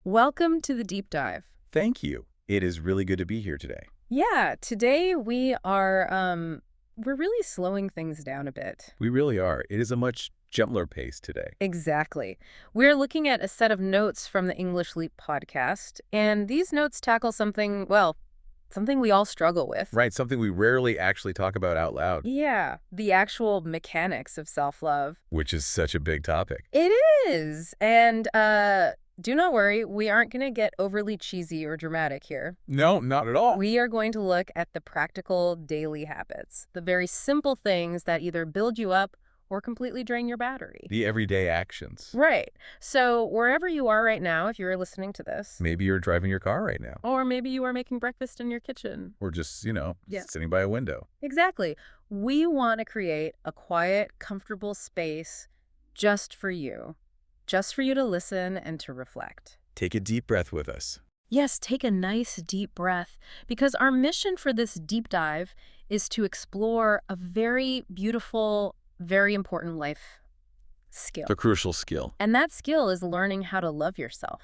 Welcome to the deep dive. Thank you. It is really good to be here today. Yeah, today we are we're really slowing things down a bit. We really are. It is a much gentler pace today. Exactly. We're looking at a set of notes from the English Leap podcast, and these notes tackle something, well, something we all struggle with. Right, something we rarely actually talk about out loud, Yeah, the actual mechanics of self-love. which is such a big topic. It is. And do not worry, we aren't going to get overly cheesy or dramatic here. No, not at all. We are going to look at the practical daily habits, the very simple things that either build you up or completely drain your battery. The everyday actions. Right. So wherever you are right now, if you're listening to this, Maybe you're driving your car right now, or maybe you are making breakfast in your kitchen. or just, Yeah. sitting by a window. Exactly. We want to create a quiet, comfortable space just for you to listen and to reflect. Take a deep breath with us. Yes, take a nice deep breath, because our mission for this deep dive is to explore a very beautiful, very important life skill. The crucial skill, And that skill is learning how to love yourself.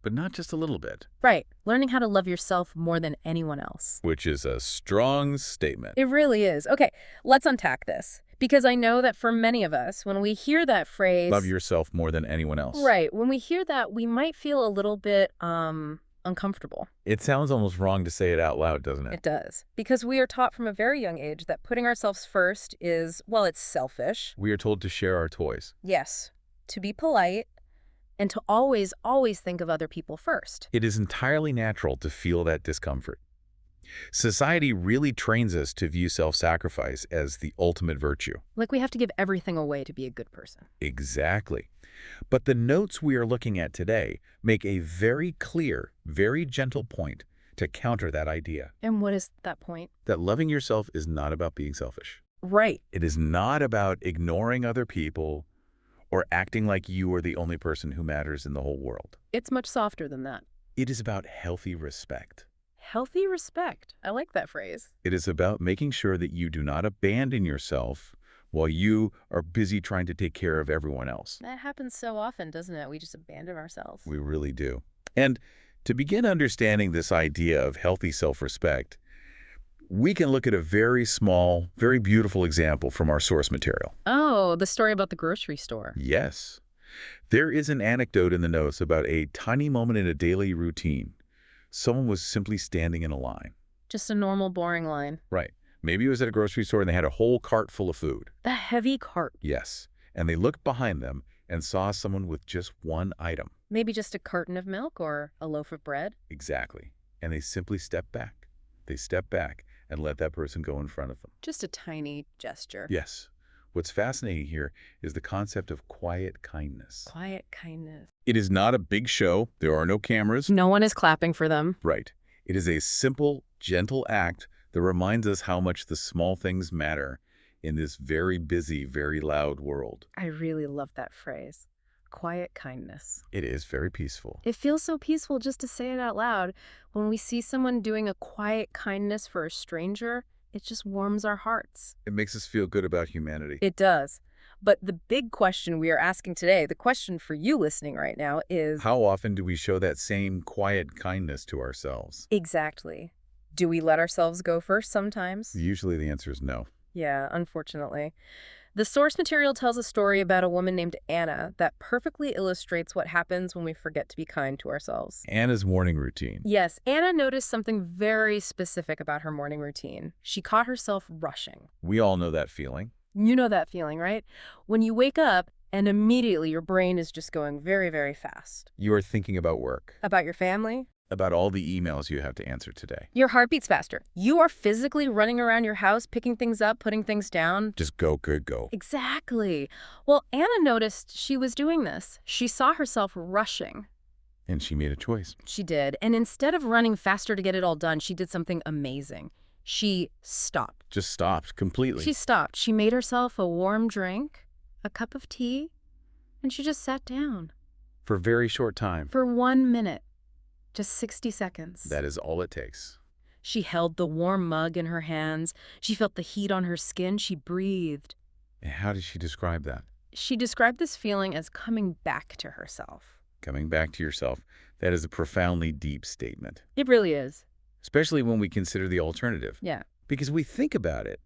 but not just a little bit, Right, learning how to love yourself more than anyone else. which is a strong statement. It really is. Okay, let's unpack this, because I know that for many of us, when we hear that phrase... Love yourself more than anyone else. Right, when we hear that, we might feel a little bit uncomfortable. It sounds almost wrong to say it out loud, doesn't it? It does. Because we are taught from a very young age that putting ourselves first is, well, it's selfish. We are told to share our toys. Yes. To be polite and to always, always think of other people first. It is entirely natural to feel that discomfort. Society really trains us to view self-sacrifice as the ultimate virtue. Like we have to give everything away to be a good person. Exactly. But the notes we are looking at today make a very clear, very gentle point to counter that idea. And what is that point? That loving yourself is not about being selfish. Right. It is not about ignoring other people or acting like you are the only person who matters in the whole world. It's much softer than that. It is about healthy respect. Healthy respect. I like that phrase. It is about making sure that you do not abandon yourself while you are busy trying to take care of everyone else. That happens so often, doesn't it? We just abandon ourselves. We really do. And to begin understanding this idea of healthy self-respect, we can look at a very small, very beautiful example from our source material. Oh, the story about the grocery store. Yes. There is an anecdote in the notes about a tiny moment in a daily routine. Someone was simply standing in a line. Just a normal, boring line. Right. Maybe it was at a grocery store and they had a whole cart full of food. The heavy cart. Yes. And they looked behind them and saw someone with just one item. Maybe just a carton of milk or a loaf of bread. Exactly. And they simply stepped back. They stepped back and let that person go in front of them. Just a tiny gesture. Yes. What's fascinating here is the concept of quiet kindness. Quiet kindness. It is not a big show. There are no cameras. No one is clapping for them. Right. It is a simple, gentle act that reminds us how much the small things matter in this very busy, very loud world. I really love that phrase. Quiet kindness. It is very peaceful. It feels so peaceful just to say it out loud. When we see someone doing a quiet kindness for a stranger, it just warms our hearts. It makes us feel good about humanity. It does. But the big question we are asking today, the question for you listening right now is... How often do we show that same quiet kindness to ourselves? Exactly. Do we let ourselves go first sometimes? Usually the answer is no. Yeah, unfortunately. The source material tells a story about a woman named Anna that perfectly illustrates what happens when we forget to be kind to ourselves. Anna's morning routine. Yes, Anna noticed something very specific about her morning routine. She caught herself rushing. We all know that feeling. You know that feeling, right? When you wake up and immediately your brain is just going very, very fast. You are thinking about work, About your family? about all the emails you have to answer today. Your heart beats faster. You are physically running around your house, picking things up, putting things down. Just go, good, go. Exactly. Well, Anna noticed she was doing this. She saw herself rushing. And she made a choice. She did. And instead of running faster to get it all done, she did something amazing. She stopped. Just stopped completely. She stopped. She made herself a warm drink, a cup of tea, and she just sat down. For a very short time. For 1 minute. Just 60 seconds. That is all it takes. She held the warm mug in her hands. She felt the heat on her skin. She breathed. And how did she describe that? She described this feeling as coming back to herself. Coming back to yourself. That is a profoundly deep statement, It really is. especially when we consider the alternative. Yeah. Because we think about it.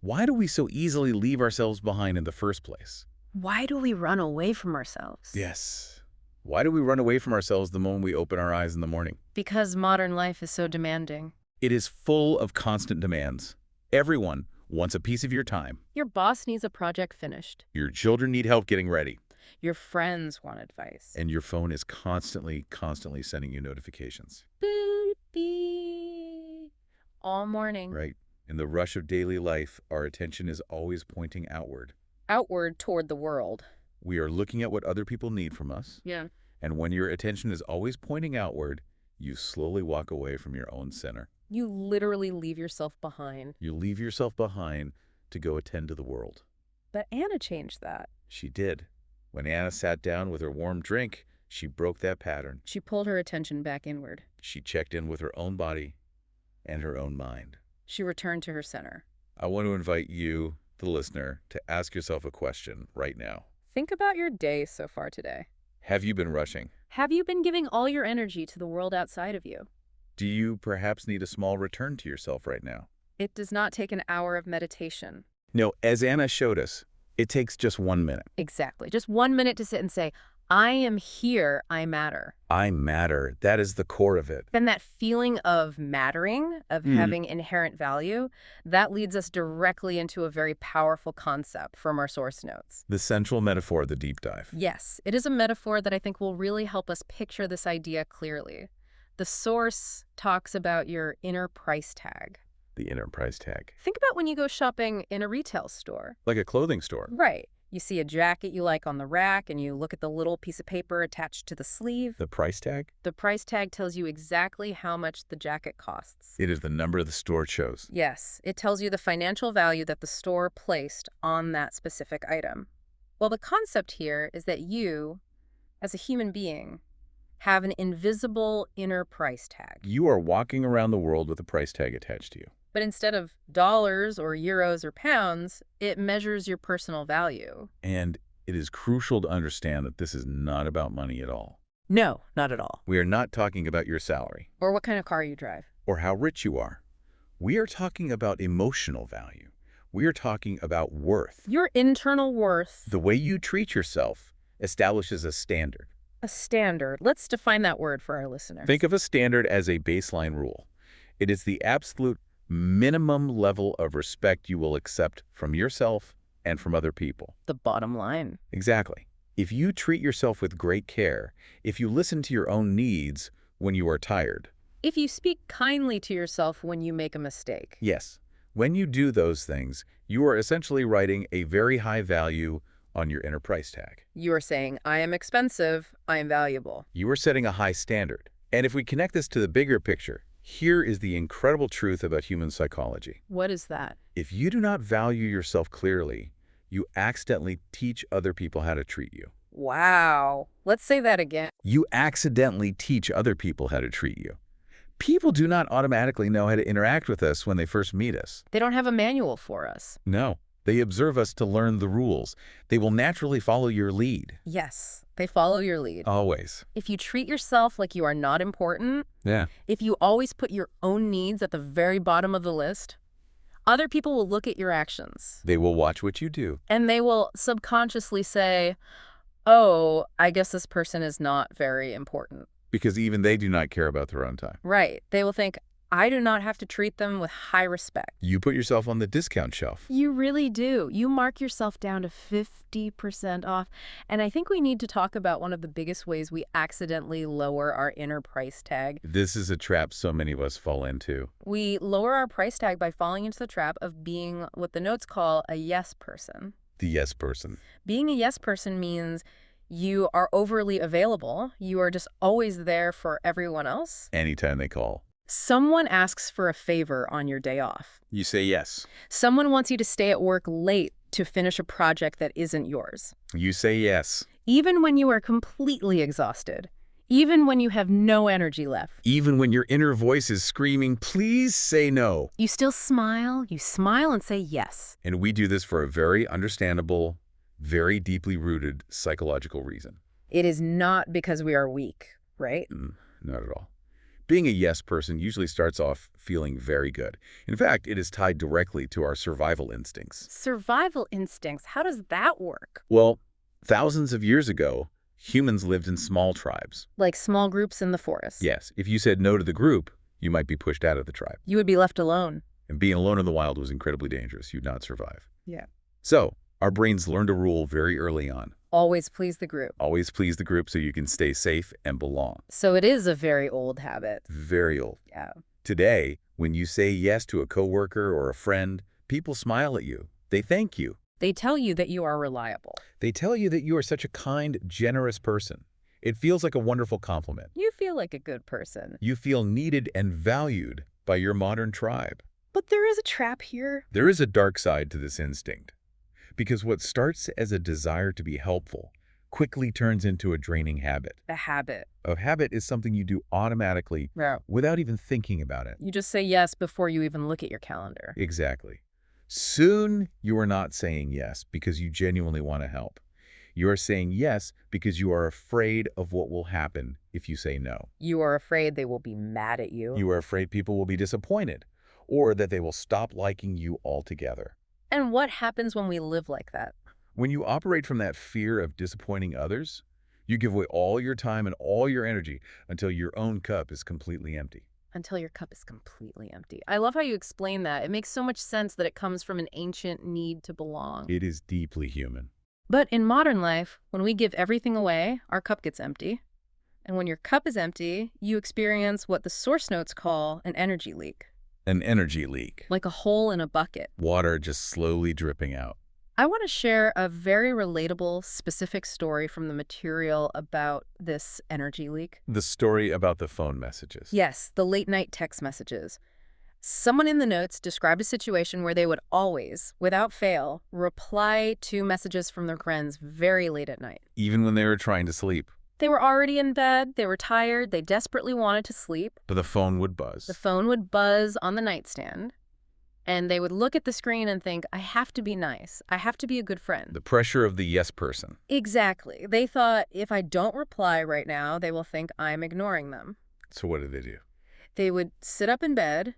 Why do we so easily leave ourselves behind in the first place? Why do we run away from ourselves? Yes. Why do we run away from ourselves the moment we open our eyes in the morning? Because modern life is so demanding. It is full of constant demands. Everyone wants a piece of your time. Your boss needs a project finished. Your children need help getting ready. Your friends want advice. And your phone is constantly sending you notifications. Boop, beep. All morning. Right? In the rush of daily life, our attention is always pointing outward. Outward toward the world. We are looking at what other people need from us. Yeah. And when your attention is always pointing outward, you slowly walk away from your own center. You literally leave yourself behind. You leave yourself behind to go attend to the world. But Anna changed that. She did. When Anna sat down with her warm drink, she broke that pattern. She pulled her attention back inward. She checked in with her own body and her own mind. She returned to her center. I want to invite you, the listener, to ask yourself a question right now. Think about your day so far today. Have you been rushing? Have you been giving all your energy to the world outside of you? Do you perhaps need a small return to yourself right now? It does not take an hour of meditation. No, as Anna showed us, it takes just 1 minute. Exactly. Just 1 minute to sit and say, I am here, I matter. I matter. That is the core of it. Then that feeling of mattering, of having inherent value, that leads us directly into a very powerful concept from our source notes. The central metaphor of the deep dive. Yes, it is a metaphor that I think will really help us picture this idea clearly. The source talks about your inner price tag. The inner price tag. Think about when you go shopping in a retail store. Like a clothing store. Right. You see a jacket you like on the rack and you look at the little piece of paper attached to the sleeve. The price tag? The price tag tells you exactly how much the jacket costs. It is the number the store shows. Yes, it tells you the financial value that the store placed on that specific item. Well, the concept here is that you, as a human being, have an invisible inner price tag. You are walking around the world with a price tag attached to you. But instead of dollars or euros or pounds, it measures your personal value. And it is crucial to understand that this is not about money at all. No, not at all. We are not talking about your salary. Or what kind of car you drive. Or how rich you are. We are talking about emotional value. We are talking about worth. Your internal worth. The way you treat yourself establishes a standard. A standard. Let's define that word for our listeners. Think of a standard as a baseline rule. It is the absolute minimum level of respect you will accept from yourself and from other people. The bottom line. Exactly. If you treat yourself with great care, if you listen to your own needs when you are tired. If you speak kindly to yourself when you make a mistake. Yes. When you do those things, you are essentially writing a very high value on your inner price tag. You are saying, I am expensive, I am valuable. You are setting a high standard. And if we connect this to the bigger picture, here is the incredible truth about human psychology. What is that? If you do not value yourself clearly, you accidentally teach other people how to treat you. Wow. Let's say that again. You accidentally teach other people how to treat you. People do not automatically know how to interact with us when they first meet us. They don't have a manual for us. No. They observe us to learn the rules. They will naturally follow your lead. Yes, they follow your lead. Always. If you treat yourself like you are not important, Yeah. if you always put your own needs at the very bottom of the list, other people will look at your actions. They will watch what you do. And they will subconsciously say, oh, I guess this person is not very important. Because even they do not care about their own time. Right. They will think, I do not have to treat them with high respect. You put yourself on the discount shelf. You really do. You mark yourself down to 50% off. And I think we need to talk about one of the biggest ways we accidentally lower our inner price tag. This is a trap so many of us fall into. We lower our price tag by falling into the trap of being what the notes call a yes person. The yes person. Being a yes person means you are overly available. You are just always there for everyone else. Anytime they call. Someone asks for a favor on your day off. You say yes. Someone wants you to stay at work late to finish a project that isn't yours. You say yes. Even when you are completely exhausted. Even when you have no energy left. Even when your inner voice is screaming, please say no. You still smile. You smile and say yes. And we do this for a very understandable, very deeply rooted psychological reason. It is not because we are weak. right? Not at all. Being a yes person usually starts off feeling very good. In fact, it is tied directly to our survival instincts. Survival instincts, how does that work? Well, thousands of years ago, humans lived in small tribes. Like small groups in the forest. Yes, if you said no to the group, you might be pushed out of the tribe. You would be left alone. And being alone in the wild was incredibly dangerous. You'd not survive. Yeah. So, our brains learned a rule very early on. Always please the group. Always please the group so you can stay safe and belong. So it is a very old habit. Very old. Yeah. Today, when you say yes to a coworker or a friend, people smile at you. They thank you. They tell you that you are reliable. They tell you that you are such a kind, generous person. It feels like a wonderful compliment. You feel like a good person. You feel needed and valued by your modern tribe. But there is a trap here. There is a dark side to this instinct. Because what starts as a desire to be helpful quickly turns into a draining habit. A habit. A habit is something you do automatically Yeah. without even thinking about it. You just say yes before you even look at your calendar. Exactly. Soon, you are not saying yes because you genuinely want to help. You are saying yes because you are afraid of what will happen if you say no. You are afraid they will be mad at you. You are afraid people will be disappointed or that they will stop liking you altogether. And what happens when we live like that? When you operate from that fear of disappointing others, you give away all your time and all your energy until your own cup is completely empty. Until your cup is completely empty. I love how you explain that. It makes so much sense that it comes from an ancient need to belong. It is deeply human. But in modern life, when we give everything away, our cup gets empty. And when your cup is empty, you experience what the source notes call an energy leak. An energy leak. Like a hole in a bucket. Water just slowly dripping out. I want to share a very relatable, specific story from the material about this energy leak. The story about the phone messages. Yes, the late-night text messages. Someone in the notes described a situation where they would always, without fail, reply to messages from their friends very late at night. Even when they were trying to sleep. They were already in bed, they were tired, they desperately wanted to sleep. But the phone would buzz. The phone would buzz on the nightstand, and they would look at the screen and think, I have to be nice. I have to be a good friend. The pressure of the yes person. Exactly. They thought, if I don't reply right now, they will think I'm ignoring them. So what did they do? They would sit up in bed,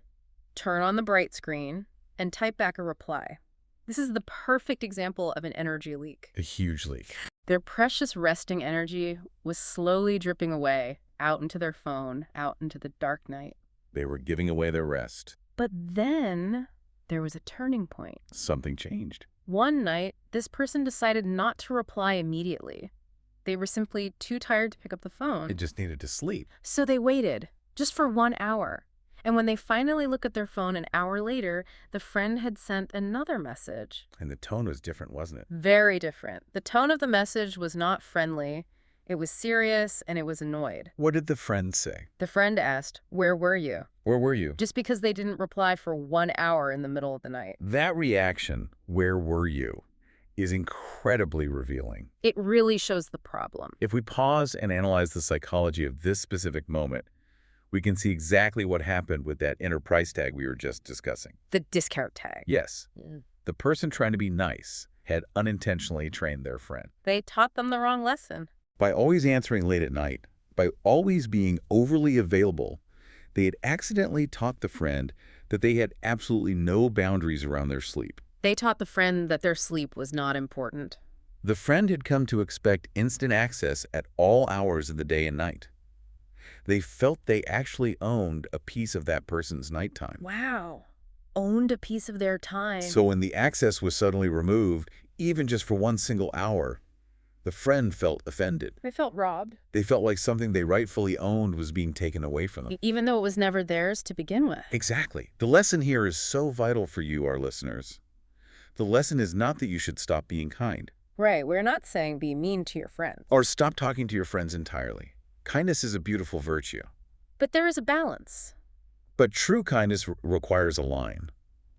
turn on the bright screen, and type back a reply. This is the perfect example of an energy leak. A huge leak. Their precious resting energy was slowly dripping away, out into their phone, out into the dark night. They were giving away their rest. But then there was a turning point. Something changed. One night, this person decided not to reply immediately. They were simply too tired to pick up the phone. It just needed to sleep. So they waited, just for 1 hour. And when they finally look at their phone an hour later, the friend had sent another message. And the tone was different, wasn't it? Very different. The tone of the message was not friendly. It was serious, and it was annoyed. What did the friend say? The friend asked, "Where were you?" Where were you? Just because they didn't reply for 1 hour in the middle of the night. That reaction, where were you, is incredibly revealing. It really shows the problem. If we pause and analyze the psychology of this specific moment, we can see exactly what happened with that inner price tag we were just discussing. The discount tag. Yes, the person trying to be nice had unintentionally trained their friend. They taught them the wrong lesson. By always answering late at night, by always being overly available, they had accidentally taught the friend that they had absolutely no boundaries around their sleep. They taught the friend that their sleep was not important. The friend had come to expect instant access at all hours of the day and night. They felt they actually owned a piece of that person's nighttime. Wow. Owned a piece of their time. So when the access was suddenly removed, even just for one single hour, the friend felt offended. They felt robbed. They felt like something they rightfully owned was being taken away from them. Even though it was never theirs to begin with. Exactly. The lesson here is so vital for you, our listeners. The lesson is not that you should stop being kind. Right. We're not saying be mean to your friends. Or stop talking to your friends entirely. Kindness is a beautiful virtue. But there is a balance. But true kindness requires a line.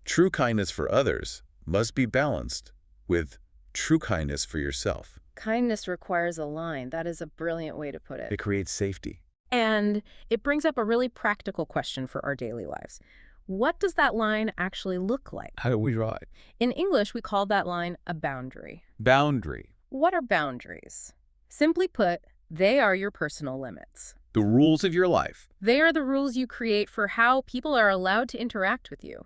True kindness for others must be balanced with true kindness for yourself. Kindness requires a line. That is a brilliant way to put It it. creates safety. And it brings up a really practical question for our daily lives. What does that line actually look like? How do we draw it? In English, we call that line a boundary. Boundary. What are boundaries? Simply put, they are your personal limits. The rules of your life. They are the rules you create for how people are allowed to interact with you.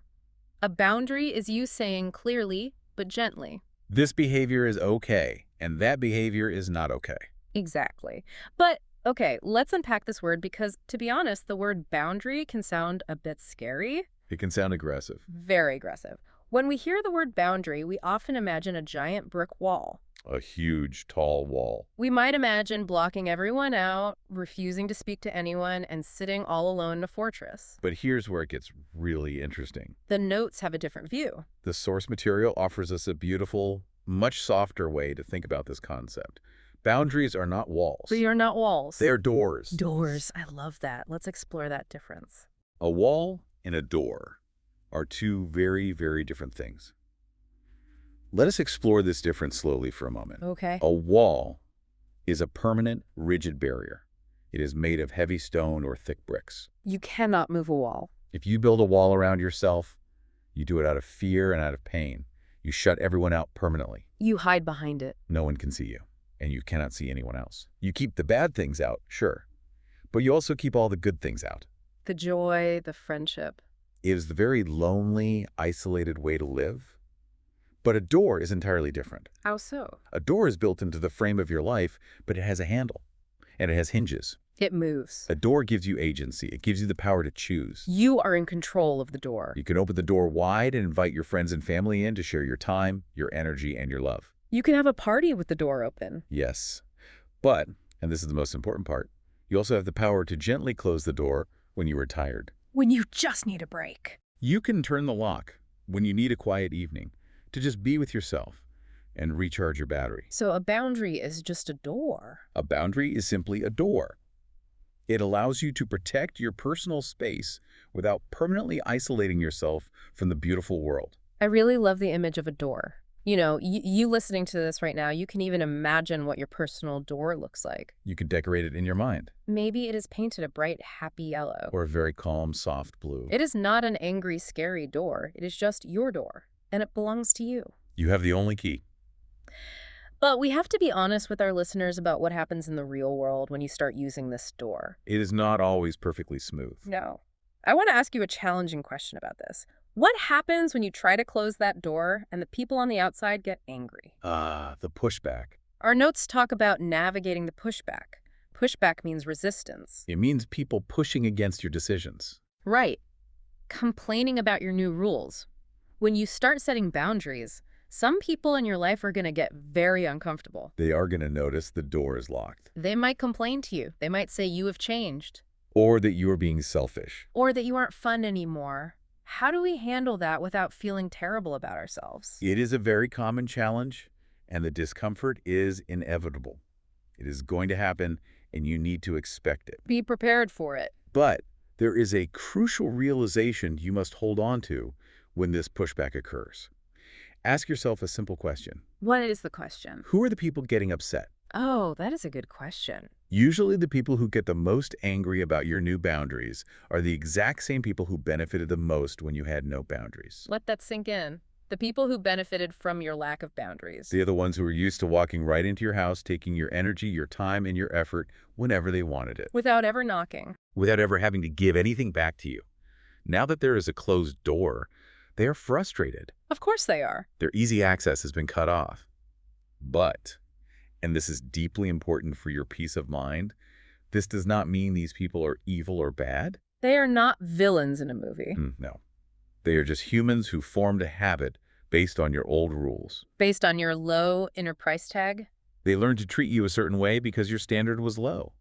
A boundary is you saying clearly, but gently. This behavior is okay, and that behavior is not okay. Exactly. But, okay, let's unpack this word because, to be honest, the word boundary can sound a bit scary. It can sound aggressive. Very aggressive. When we hear the word boundary, we often imagine a giant brick wall. A huge, tall wall. We might imagine blocking everyone out, refusing to speak to anyone, and sitting all alone in a fortress. But here's where it gets really interesting. The notes have a different view. The source material offers us a beautiful, much softer way to think about this concept. Boundaries are not walls. They are not walls. They are doors. Doors. I love that. Let's explore that difference. A wall and a door are two very, very different things. Let us explore this difference slowly for a moment. Okay. A wall is a permanent, rigid barrier. It is made of heavy stone or thick bricks. You cannot move a wall. If you build a wall around yourself, you do it out of fear and out of pain. You shut everyone out permanently. You hide behind it. No one can see you, and you cannot see anyone else. You keep the bad things out, sure, but you also keep all the good things out. The joy, the friendship. It is the very lonely, isolated way to live. But a door is entirely different. How so? A door is built into the frame of your life, but it has a handle, and it has hinges. It moves. A door gives you agency. It gives you the power to choose. You are in control of the door. You can open the door wide and invite your friends and family in to share your time, your energy, and your love. You can have a party with the door open. Yes. But, and this is the most important part, you also have the power to gently close the door when you are tired. When you just need a break. You can turn the lock when you need a quiet evening to just be with yourself and recharge your battery. So a boundary is just a door. A boundary is simply a door. It allows you to protect your personal space without permanently isolating yourself from the beautiful world. I really love the image of a door. You know, you listening to this right now, you can even imagine what your personal door looks like. You can decorate it in your mind. Maybe it is painted a bright, happy yellow. Or a very calm, soft blue. It is not an angry, scary door. It is just your door, and it belongs to you. You have the only key. But we have to be honest with our listeners about what happens in the real world when you start using this door. It is not always perfectly smooth. No. I want to ask you a challenging question about this. What happens when you try to close that door and the people on the outside get angry? The pushback. Our notes talk about navigating the pushback. Pushback means resistance. It means people pushing against your decisions. Right. Complaining about your new rules. When you start setting boundaries, some people in your life are going to get very uncomfortable. They are going to notice the door is locked. They might complain to you. They might say you have changed. Or that you are being selfish. Or that you aren't fun anymore. How do we handle that without feeling terrible about ourselves? It is a very common challenge, and the discomfort is inevitable. It is going to happen, and you need to expect it. Be prepared for it. But there is a crucial realization you must hold on to when this pushback occurs. Ask yourself a simple question. What is the question? Who are the people getting upset? Oh, that is a good question. Usually the people who get the most angry about your new boundaries are the exact same people who benefited the most when you had no boundaries. Let that sink in. The people who benefited from your lack of boundaries. They are the ones who are used to walking right into your house, taking your energy, your time, and your effort whenever they wanted it. Without ever knocking. Without ever having to give anything back to you. Now that there is a closed door, they are frustrated. Of course they are. Their easy access has been cut off. But, and this is deeply important for your peace of mind, this does not mean these people are evil or bad. They are not villains in a movie. No. They are just humans who formed a habit based on your old rules. Based on your low inner price tag? They learned to treat you a certain way because your standard was low.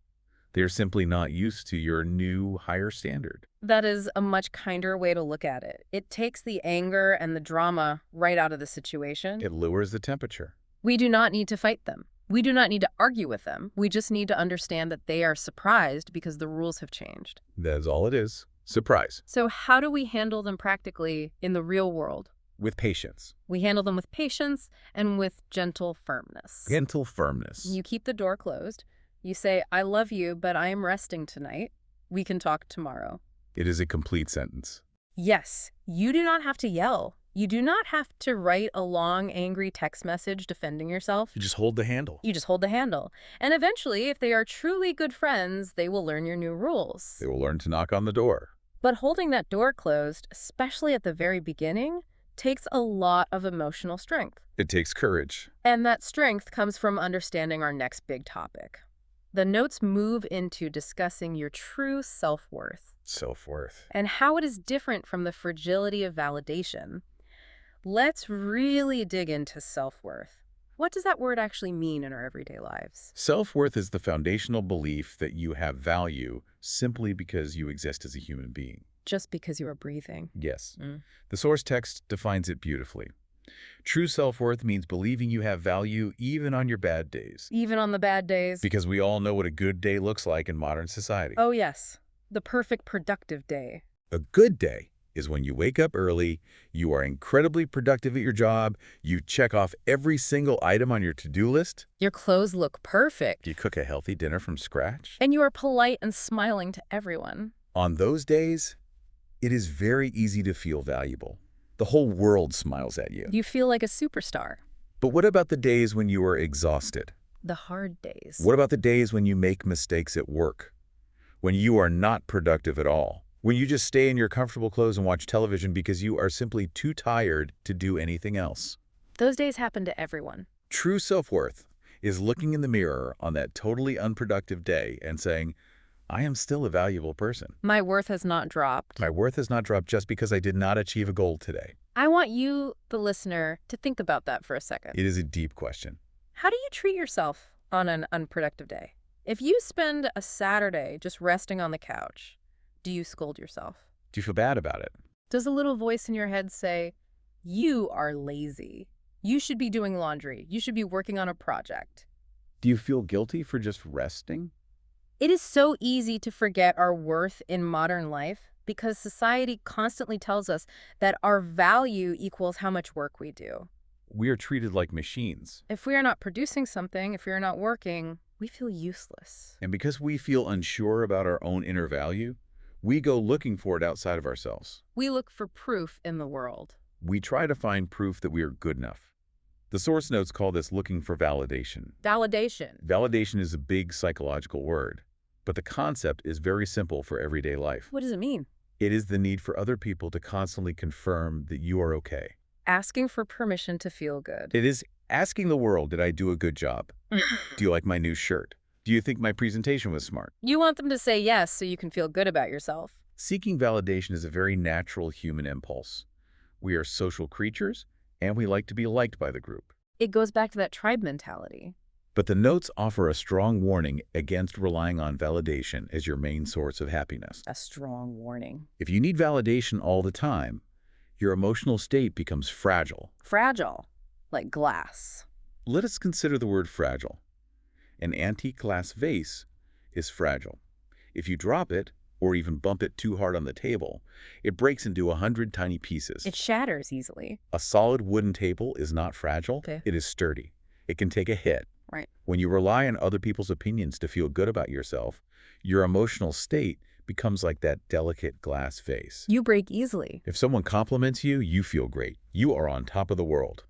They are simply not used to your new, higher standard. That is a much kinder way to look at it. It takes the anger and the drama right out of the situation. It lowers the temperature. We do not need to fight them. We do not need to argue with them. We just need to understand that they are surprised because the rules have changed. That is all it is. Surprise. So how do we handle them practically in the real world? With patience. We handle them with patience and with gentle firmness. Gentle firmness. You keep the door closed. You say, I love you, but I am resting tonight. We can talk tomorrow. It is a complete sentence. Yes, you do not have to yell. You do not have to write a long, angry text message defending yourself. You just hold the handle. You just hold the handle. And eventually, if they are truly good friends, they will learn your new rules. They will learn to knock on the door. But holding that door closed, especially at the very beginning, takes a lot of emotional strength. It takes courage. And that strength comes from understanding our next big topic. The notes move into discussing your true self-worth. Self-worth. And how it is different from the fragility of validation. Let's really dig into self-worth. What does that word actually mean in our everyday lives? Self-worth is the foundational belief that you have value simply because you exist as a human being. Just because you are breathing. Yes. The source text defines it beautifully. True self-worth means believing you have value even on your bad days. Even on the bad days. Because we all know what a good day looks like in modern society. Oh, yes. The perfect productive day. A good day is when you wake up early, you are incredibly productive at your job, you check off every single item on your to-do list. Your clothes look perfect. You cook a healthy dinner from scratch. And you are polite and smiling to everyone. On those days, it is very easy to feel valuable. The whole world smiles at you. You feel like a superstar. But what about the days when you are exhausted? The hard days. What about the days when you make mistakes at work? When you are not productive at all? When you just stay in your comfortable clothes and watch television because you are simply too tired to do anything else? Those days happen to everyone. True self-worth is looking in the mirror on that totally unproductive day and saying, I am still a valuable person. My worth has not dropped. My worth has not dropped just because I did not achieve a goal today. I want you, the listener, to think about that for a second. It is a deep question. How do you treat yourself on an unproductive day? If you spend a Saturday just resting on the couch, do you scold yourself? Do you feel bad about it? Does a little voice in your head say, you are lazy. You should be doing laundry. You should be working on a project. Do you feel guilty for just resting? It is so easy to forget our worth in modern life because society constantly tells us that our value equals how much work we do. We are treated like machines. If we are not producing something, if we are not working, we feel useless. And because we feel unsure about our own inner value, we go looking for it outside of ourselves. We look for proof in the world. We try to find proof that we are good enough. The source notes call this looking for validation. Validation. Validation is a big psychological word, but the concept is very simple for everyday life. What does it mean? It is the need for other people to constantly confirm that you are okay. Asking for permission to feel good. It is asking the world, did I do a good job? Do you like my new shirt? Do you think my presentation was smart? You want them to say yes so you can feel good about yourself. Seeking validation is a very natural human impulse. We are social creatures, and we like to be liked by the group. It goes back to that tribe mentality. But the notes offer a strong warning against relying on validation as your main source of happiness. A strong warning. If you need validation all the time, your emotional state becomes fragile. Fragile, like glass. Let us consider the word fragile. An antique glass vase is fragile. If you drop it, or even bump it too hard on the table, it breaks into 100 tiny pieces. It shatters easily. A solid wooden table is not fragile. Okay. It is sturdy. It can take a hit. Right. When you rely on other people's opinions to feel good about yourself, your emotional state becomes like that delicate glass vase. You break easily. If someone compliments you, you feel great. You are on top of the world.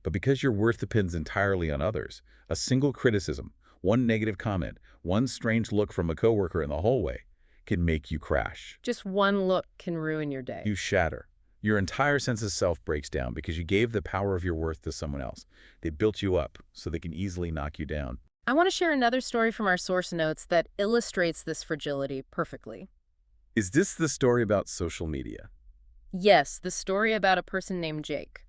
But because your worth depends entirely on others, a single criticism, one negative comment, one strange look from a coworker in the hallway can make you crash. Just one look can ruin your day. You shatter. Your entire sense of self breaks down because you gave the power of your worth to someone else. They built you up so they can easily knock you down. I want to share another story from our source notes that illustrates this fragility perfectly. Is this the story about social media? Yes, the story about a person named Jake.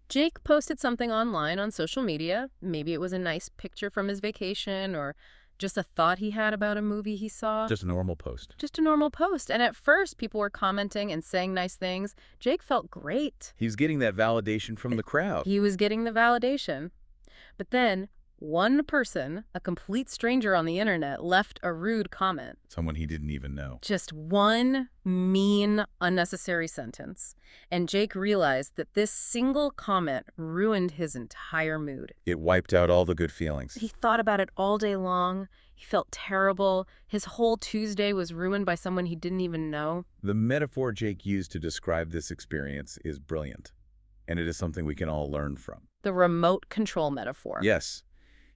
Jake posted something online on social media. Maybe it was a nice picture from his vacation or just a thought he had about a movie he saw. Just a normal post. Just a normal post. And at first, people were commenting and saying nice things. Jake felt great. He was getting that validation from the crowd. He was getting the validation. But then, one person, a complete stranger on the internet, left a rude comment. Someone he didn't even know. Just one mean, unnecessary sentence. And Jake realized that this single comment ruined his entire mood. It wiped out all the good feelings. He thought about it all day long. He felt terrible. His whole Tuesday was ruined by someone he didn't even know. The metaphor Jake used to describe this experience is brilliant. and it is something we can all learn from. The remote control metaphor. Yes,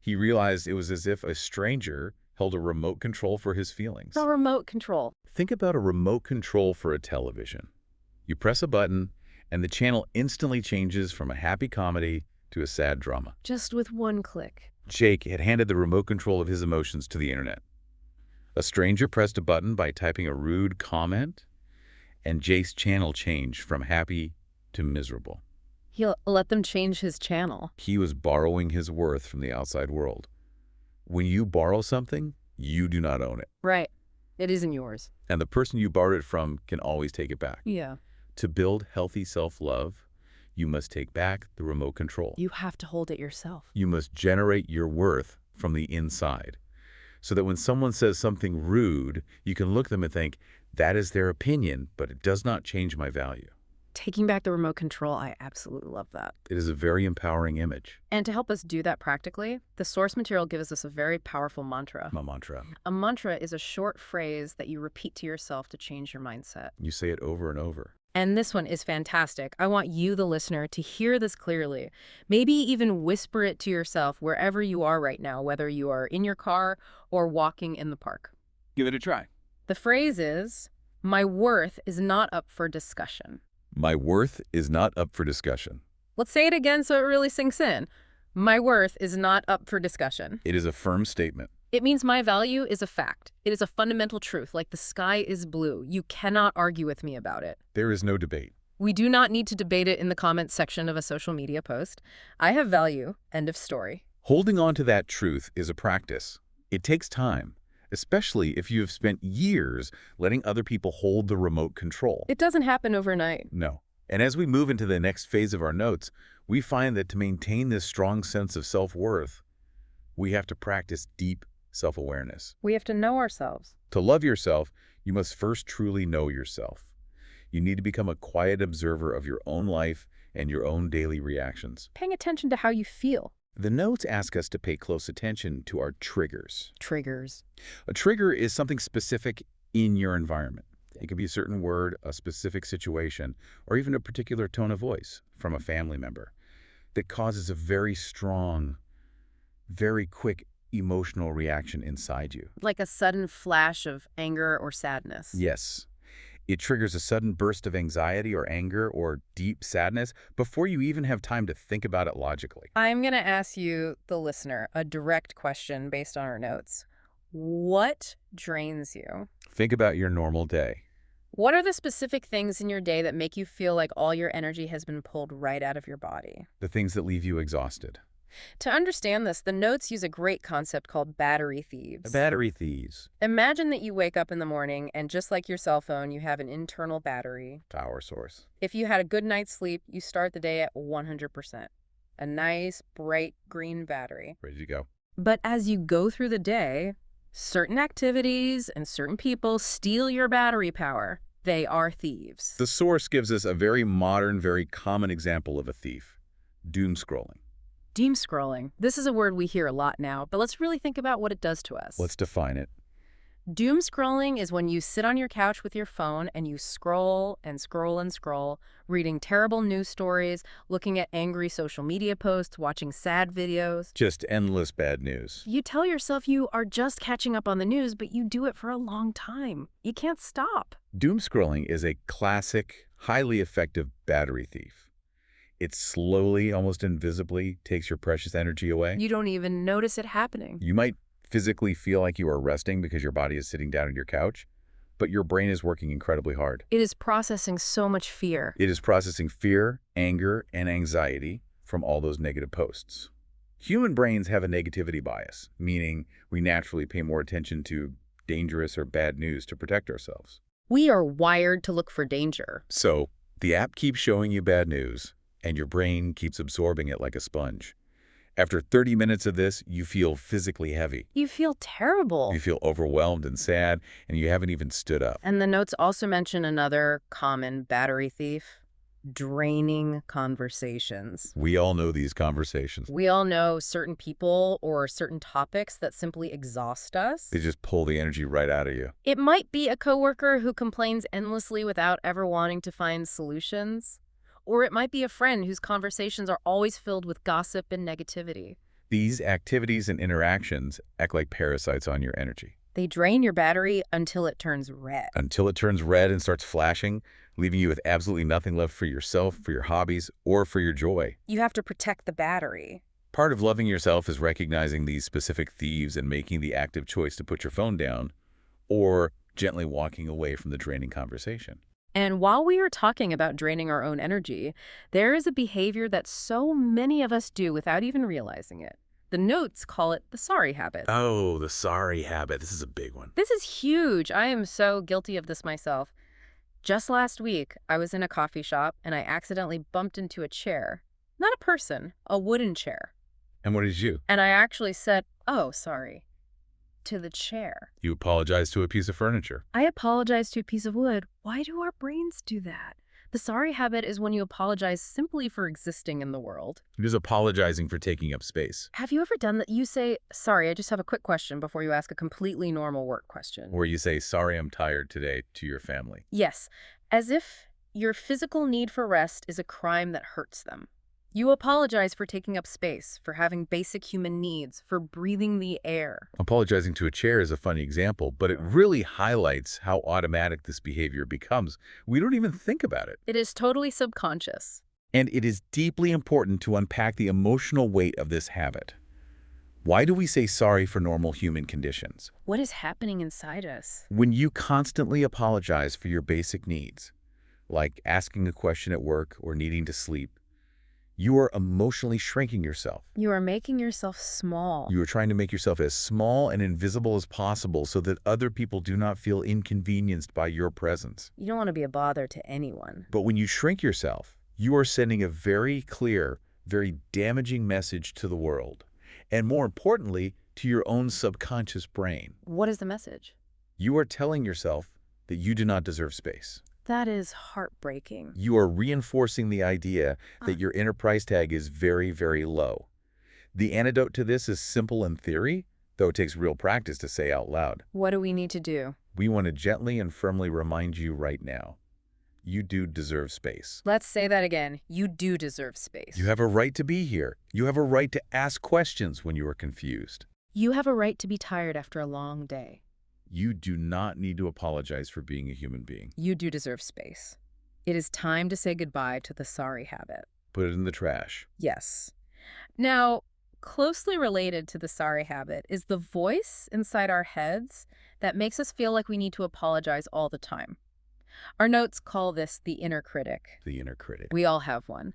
he realized it was as if a stranger held a remote control for his feelings. The remote control. Think about a remote control for a television. You press a button, and the channel instantly changes from a happy comedy to a sad drama. Just with one click. Jake had handed the remote control of his emotions to the internet. A stranger pressed a button by typing a rude comment, and Jake's channel changed from happy to miserable. He'll let them change his channel. He was borrowing his worth from the outside world. When you borrow something, you do not own it. Right. It isn't yours. And the person you borrowed it from can always take it back. Yeah. To build healthy self-love, you must take back the remote control. You have to hold it yourself. You must generate your worth from the inside, so that when someone says something rude, you can look at them and think, that is their opinion, but it does not change my value. Taking back the remote control, I absolutely love that. It is a very empowering image. And to help us do that practically, the source material gives us a very powerful mantra. My mantra. A mantra is a short phrase that you repeat to yourself to change your mindset. You say it over and over. And this one is fantastic. I want you, the listener, to hear this clearly. Maybe even whisper it to yourself wherever you are right now, whether you are in your car or walking in the park. Give it a try. The phrase is, my worth is not up for discussion. My worth is not up for discussion. Let's say it again so it really sinks in. My worth is not up for discussion. It is a firm statement. It means my value is a fact. It is a fundamental truth, like the sky is blue. You cannot argue with me about it. There is no debate. We do not need to debate it in the comments section of a social media post. I have value. End of story. Holding on to that truth is a practice. It takes time, especially if you have spent years letting other people hold the remote control. It doesn't happen overnight. No. And as we move into the next phase of our notes, we find that to maintain this strong sense of self-worth, we have to practice deep self-awareness. We have to know ourselves. To love yourself, you must first truly know yourself. You need to become a quiet observer of your own life and your own daily reactions. Paying attention to how you feel. The notes ask us to pay close attention to our triggers. Triggers. A trigger is something specific in your environment. It could be a certain word, a specific situation, or even a particular tone of voice from a family member that causes a very strong, very quick emotional reaction inside you. Like a sudden flash of anger or sadness. Yes. It triggers a sudden burst of anxiety or anger or deep sadness before you even have time to think about it logically. I'm going to ask you, the listener, a direct question based on our notes. What drains you? Think about your normal day. What are the specific things in your day that make you feel like all your energy has been pulled right out of your body? The things that leave you exhausted. To understand this, the notes use a great concept called battery thieves. Battery thieves. Imagine that you wake up in the morning and just like your cell phone, you have an internal battery. Power source. If you had a good night's sleep, you start the day at 100%. A nice, bright green battery. Ready to go. But as you go through the day, certain activities and certain people steal your battery power. They are thieves. The source gives us a very modern, very common example of a thief. Doom scrolling. Doom scrolling. This is a word we hear a lot now, but let's really think about what it does to us. Let's define it. Doom scrolling is when you sit on your couch with your phone and you scroll and scroll and scroll, reading terrible news stories, looking at angry social media posts, watching sad videos. Just endless bad news. You tell yourself you are just catching up on the news, but you do it for a long time. You can't stop. Doom scrolling is a classic, highly effective battery thief. It slowly, almost invisibly, takes your precious energy away. You don't even notice it happening. You might physically feel like you are resting because your body is sitting down on your couch, but your brain is working incredibly hard. It is processing so much fear. It is processing fear, anger, and anxiety from all those negative posts. Human brains have a negativity bias, meaning we naturally pay more attention to dangerous or bad news to protect ourselves. We are wired to look for danger. So the app keeps showing you bad news, and your brain keeps absorbing it like a sponge. After 30 minutes of this, you feel physically heavy. You feel terrible. You feel overwhelmed and sad, and you haven't even stood up. And the notes also mention another common battery thief: draining conversations. We all know these conversations. We all know certain people or certain topics that simply exhaust us. They just pull the energy right out of you. It might be a coworker who complains endlessly without ever wanting to find solutions. Or it might be a friend whose conversations are always filled with gossip and negativity. These activities and interactions act like parasites on your energy They drain your battery until it turns red. until it turns red and starts flashing, leaving you with absolutely nothing left for yourself, for your hobbies, or for your joy. You have to protect the battery. Part of loving yourself is recognizing these specific thieves and making the active choice to put your phone down or gently walking away from the draining conversation. And while we are talking about draining our own energy, there is a behavior that so many of us do without even realizing it. The notes call it the sorry habit. Oh, the sorry habit. This is a big one. This is huge. I am so guilty of this myself. Just last week, I was in a coffee shop and I accidentally bumped into a chair. Not a person, a wooden chair. And what did you do? And I actually said, "Oh, sorry," to the chair. You apologized to a piece of furniture. I apologized to a piece of wood. Why do our brains do that? The sorry habit is when you apologize simply for existing in the world. It is apologizing for taking up space. Have you ever done that? You say, "Sorry, I just have a quick question," before you ask a completely normal work question. Or you say, sorry, I'm tired today to your family. Yes, as if your physical need for rest is a crime that hurts them. You apologize for taking up space, for having basic human needs, for breathing the air. Apologizing to a chair is a funny example, but it really highlights how automatic this behavior becomes. We don't even think about it. It is totally subconscious. And it is deeply important to unpack the emotional weight of this habit. Why do we say sorry for normal human conditions? What is happening inside us? When you constantly apologize for your basic needs, like asking a question at work or needing to sleep, you are emotionally shrinking yourself. You are making yourself small. You are trying to make yourself as small and invisible as possible so that other people do not feel inconvenienced by your presence. You don't want to be a bother to anyone. But when you shrink yourself, you are sending a very clear, very damaging message to the world. And more importantly, to your own subconscious brain. What is the message? You are telling yourself that you do not deserve space. That is heartbreaking. You are reinforcing the idea that your inner price tag is very, very low. The antidote to this is simple in theory, though it takes real practice to say out loud. What do we need to do? We want to gently and firmly remind you right now, you do deserve space. Let's say that again. You do deserve space. You have a right to be here. You have a right to ask questions when you are confused. You have a right to be tired after a long day. You do not need to apologize for being a human being. You do deserve space. It is time to say goodbye to the sorry habit. Put it in the trash. Yes. Now, closely related to the sorry habit is the voice inside our heads that makes us feel like we need to apologize all the time. Our notes call this the inner critic. The inner critic. We all have one.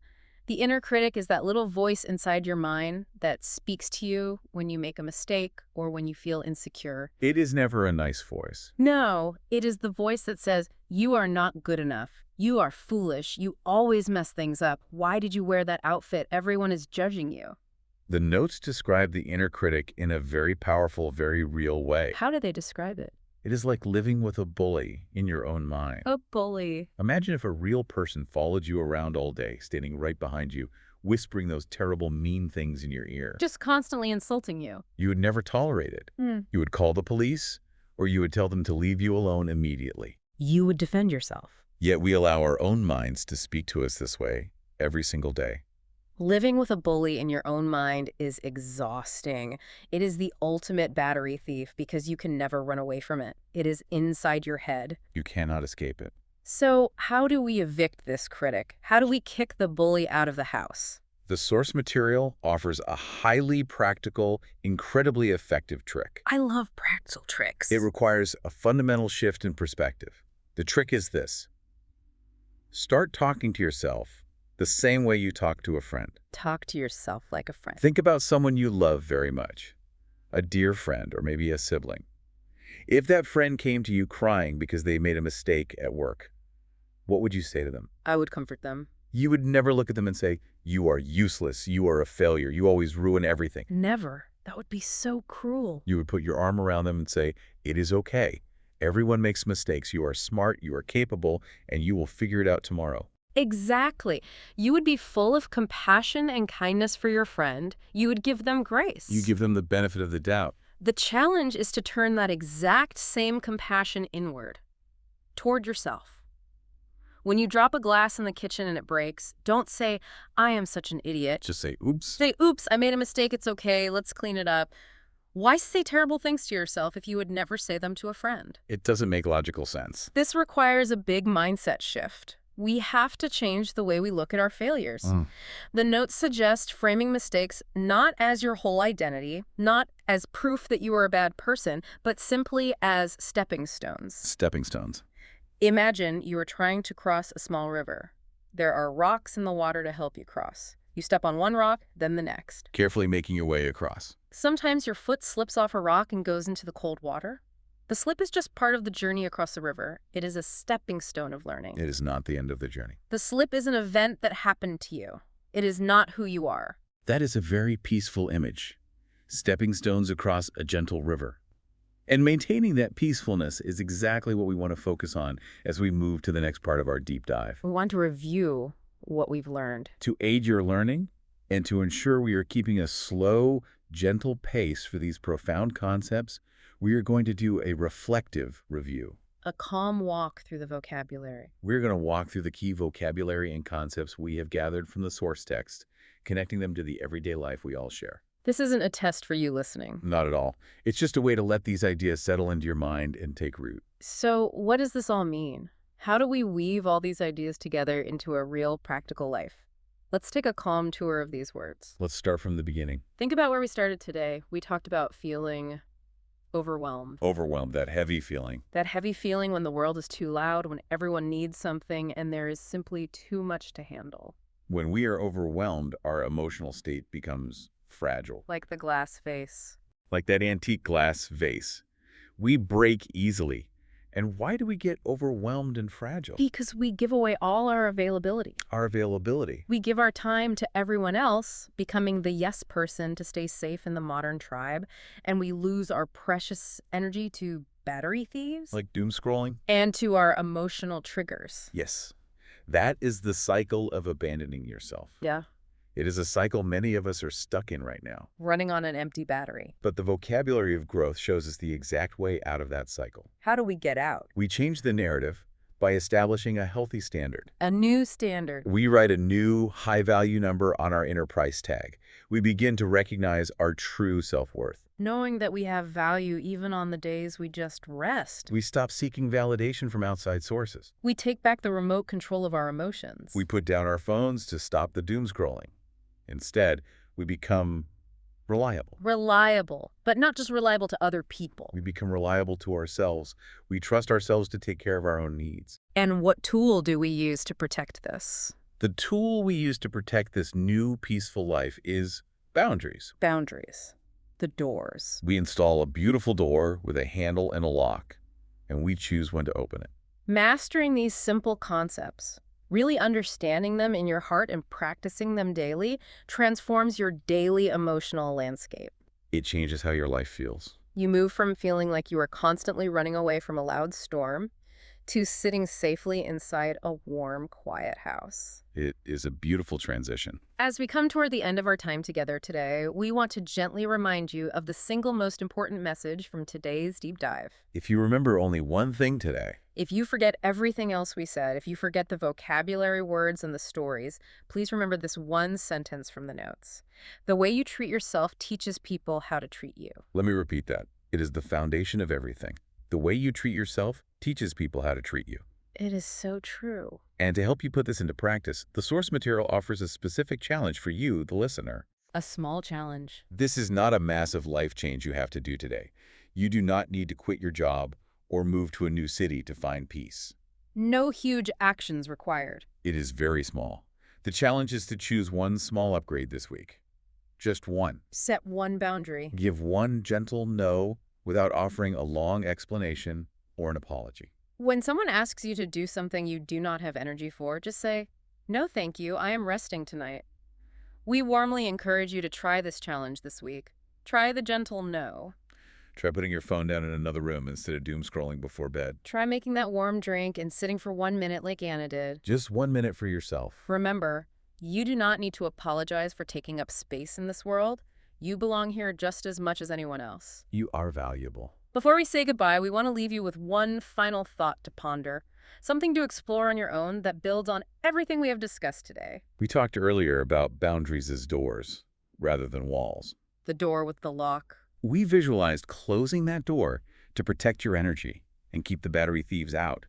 The inner critic is that little voice inside your mind that speaks to you when you make a mistake or when you feel insecure. It is never a nice voice. No, it is the voice that says, "You are not good enough. You are foolish. You always mess things up. Why did you wear that outfit? Everyone is judging you." The notes describe the inner critic in a very powerful, very real way. How do they describe it? It is like living with a bully in your own mind. A bully. Imagine if a real person followed you around all day, standing right behind you, whispering those terrible, mean things in your ear. Just constantly insulting you. You would never tolerate it. You would call the police, or you would tell them to leave you alone immediately. You would defend yourself. Yet we allow our own minds to speak to us this way every single day. Living with a bully in your own mind is exhausting. It is the ultimate battery thief because you can never run away from it. It is inside your head. You cannot escape it. So how do we evict this critic? How do we kick the bully out of the house? The source material offers a highly practical, incredibly effective trick. I love practical tricks. It requires a fundamental shift in perspective. The trick is this. Start talking to yourself the same way you talk to a friend. Talk to yourself like a friend. Think about someone you love very much, a dear friend or maybe a sibling. If that friend came to you crying because they made a mistake at work, what would you say to them? I would comfort them. You would never look at them and say, "You are useless, you are a failure, you always ruin everything." Never. That would be so cruel. You would put your arm around them and say, "It is okay. Everyone makes mistakes. You are smart, you are capable, and you will figure it out tomorrow." Exactly. You would be full of compassion and kindness for your friend. You would give them grace. You give them the benefit of the doubt. The challenge is to turn that exact same compassion inward, toward yourself. When you drop a glass in the kitchen and it breaks, don't say, "I am such an idiot." Just say, oops. Say, "Oops, I made a mistake, it's okay, let's clean it up." Why say terrible things to yourself if you would never say them to a friend? It doesn't make logical sense. This requires a big mindset shift. We have to change the way we look at our failures. The notes suggest framing mistakes not as your whole identity, not as proof that you are a bad person, but simply as stepping stones. Stepping stones. Imagine you are trying to cross a small river. There are rocks in the water to help you cross. You step on one rock, then the next. Carefully making your way across. Sometimes your foot slips off a rock and goes into the cold water. The slip is just part of the journey across the river. It is a stepping stone of learning. It is not the end of the journey. The slip is an event that happened to you. It is not who you are. That is a very peaceful image. Stepping stones across a gentle river. And maintaining that peacefulness is exactly what we want to focus on as we move to the next part of our deep dive. We want to review what we've learned. To aid your learning and to ensure we are keeping a slow, gentle pace for these profound concepts, we are going to do a reflective review. A calm walk through the vocabulary. We're going to walk through the key vocabulary and concepts we have gathered from the source text, connecting them to the everyday life we all share. This isn't a test for you listening. Not at all. It's just a way to let these ideas settle into your mind and take root. So, what does this all mean? How do we weave all these ideas together into a real, practical life? Let's take a calm tour of these words. Let's start from the beginning. Think about where we started today. We talked about feeling overwhelmed. Overwhelmed, that heavy feeling. That heavy feeling when the world is too loud, when everyone needs something, and there is simply too much to handle. When we are overwhelmed, our emotional state becomes fragile. Like the glass vase. Like that antique glass vase. We break easily. And why do we get overwhelmed and fragile? Because we give away all our availability. Our availability. We give our time to everyone else, becoming the yes person to stay safe in the modern tribe, and we lose our precious energy to battery thieves. Like doom scrolling? And to our emotional triggers. Yes. That is the cycle of abandoning yourself. Yeah. It is a cycle many of us are stuck in right now. Running on an empty battery. But the vocabulary of growth shows us the exact way out of that cycle. How do we get out? We change the narrative by establishing a healthy standard. A new standard. We write a new high-value number on our inner price tag. We begin to recognize our true self-worth. Knowing that we have value even on the days we just rest. We stop seeking validation from outside sources. We take back the remote control of our emotions. We put down our phones to stop the doom scrolling. Instead, we become reliable. Reliable, but not just reliable to other people. We become reliable to ourselves. We trust ourselves to take care of our own needs. And what tool do we use to protect this? The tool we use to protect this new peaceful life is boundaries. Boundaries. The doors. We install a beautiful door with a handle and a lock, and we choose when to open it. Mastering these simple concepts, really understanding them in your heart and practicing them daily, transforms your daily emotional landscape. It changes how your life feels. You move from feeling like you are constantly running away from a loud storm to sitting safely inside a warm, quiet house. It is a beautiful transition. As we come toward the end of our time together today, we want to gently remind you of the single most important message from today's deep dive. If you remember only one thing today, if you forget everything else we said, if you forget the vocabulary, words, and the stories, please remember this one sentence from the notes. The way you treat yourself teaches people how to treat you. Let me repeat that. It is the foundation of everything. The way you treat yourself teaches people how to treat you. It is so true. And to help you put this into practice, the source material offers a specific challenge for you, the listener. A small challenge. This is not a massive life change you have to do today. You do not need to quit your job or move to a new city to find peace. No huge actions required. It is very small. The challenge is to choose one small upgrade this week. Just one. Set one boundary. Give one gentle no without offering a long explanation or an apology. When someone asks you to do something you do not have energy for, just say, "No, thank you. I am resting tonight." We warmly encourage you to try this challenge this week. Try the gentle no. Try putting your phone down in another room instead of doom scrolling before bed. Try making that warm drink and sitting for 1 minute like Anna did. Just 1 minute for yourself. Remember, you do not need to apologize for taking up space in this world. You belong here just as much as anyone else. You are valuable. Before we say goodbye, we want to leave you with one final thought to ponder, something to explore on your own that builds on everything we have discussed today. We talked earlier about boundaries as doors rather than walls. The door with the lock. We visualized closing that door to protect your energy and keep the battery thieves out.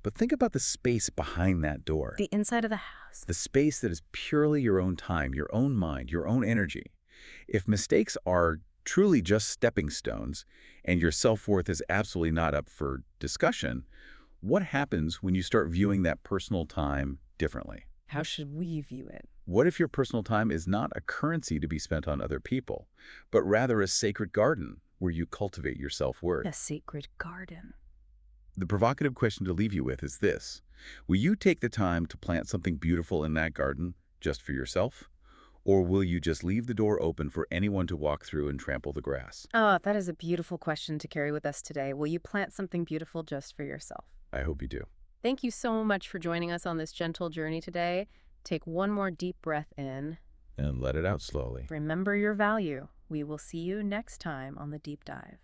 But think about the space behind that door. The inside of the house. The space that is purely your own time, your own mind, your own energy. If mistakes are truly just stepping stones and your self-worth is absolutely not up for discussion, what happens when you start viewing that personal time differently? How should we view it? What if your personal time is not a currency to be spent on other people, but rather a sacred garden where you cultivate your self-worth? A sacred garden. The provocative question to leave you with is this. Will you take the time to plant something beautiful in that garden just for yourself? Or will you just leave the door open for anyone to walk through and trample the grass? Oh, that is a beautiful question to carry with us today. Will you plant something beautiful just for yourself? I hope you do. Thank you so much for joining us on this gentle journey today. Take one more deep breath in. And let it out slowly. Remember your value. We will see you next time on The Deep Dive.